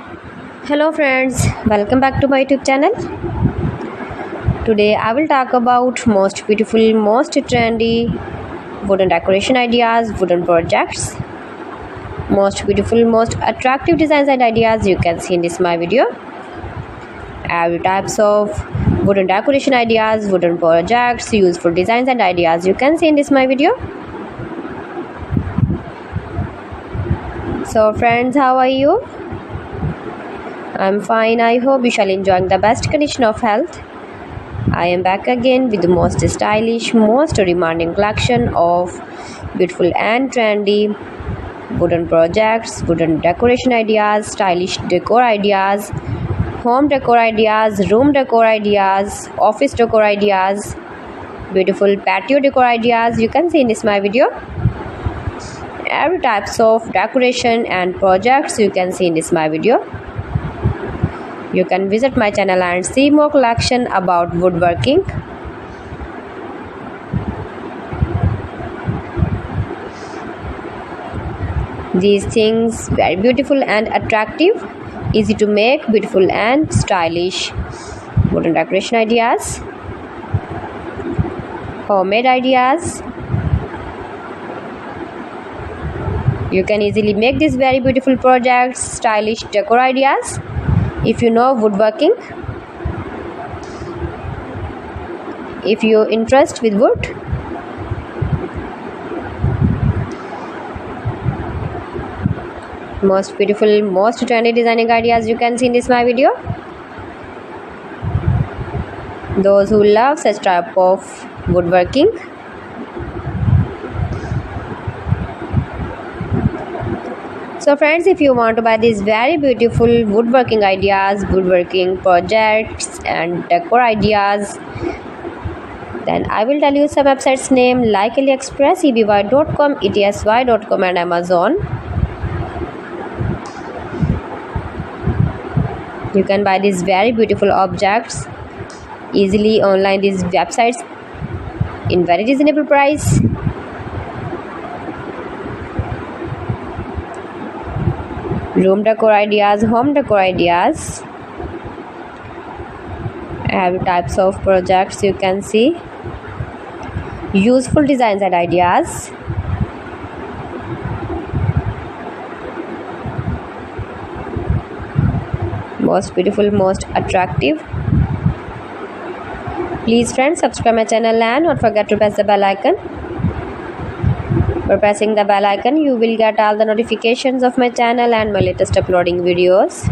Hello friends, welcome back to my YouTube channel. Today I will talk about most beautiful, most trendy wooden decoration ideas, wooden projects, most beautiful, most attractive designs and ideas you can see in this my video. Every types of wooden decoration ideas, wooden projects, useful designs and ideas you can see in this my video. So friends, how are you? I'm fine. I hope you shall enjoying the best condition of health. I am back again with the most stylish, most demanding collection of beautiful and trendy wooden projects, wooden decoration ideas, stylish decor ideas, home decor ideas, room decor ideas, office decor ideas, beautiful patio decor ideas you can see in this my video. Every types of decoration and projects you can see in this my video. You can visit my channel and see more collection about woodworking. These things very beautiful and attractive, easy to make, beautiful and stylish wooden decoration ideas, homemade ideas. You can easily make these very beautiful projects, stylish decor ideas. If you know woodworking, if you interest with wood, most beautiful, most trendy designing ideas you can see in this my video. Those who love such type of woodworking, so friends, if you want to buy these very beautiful woodworking ideas, woodworking projects and decor ideas, then I will tell you some websites name like AliExpress, eby.com, etsy.com and Amazon. You can buy these very beautiful objects easily online, these websites in very reasonable price. Room decor ideas, home decor ideas, every types of projects you can see, useful designs and ideas, most beautiful, most attractive. Please friends, subscribe my channel and don't forget to press the bell icon. For pressing the bell icon, you will get all the notifications of my channel and my latest uploading videos.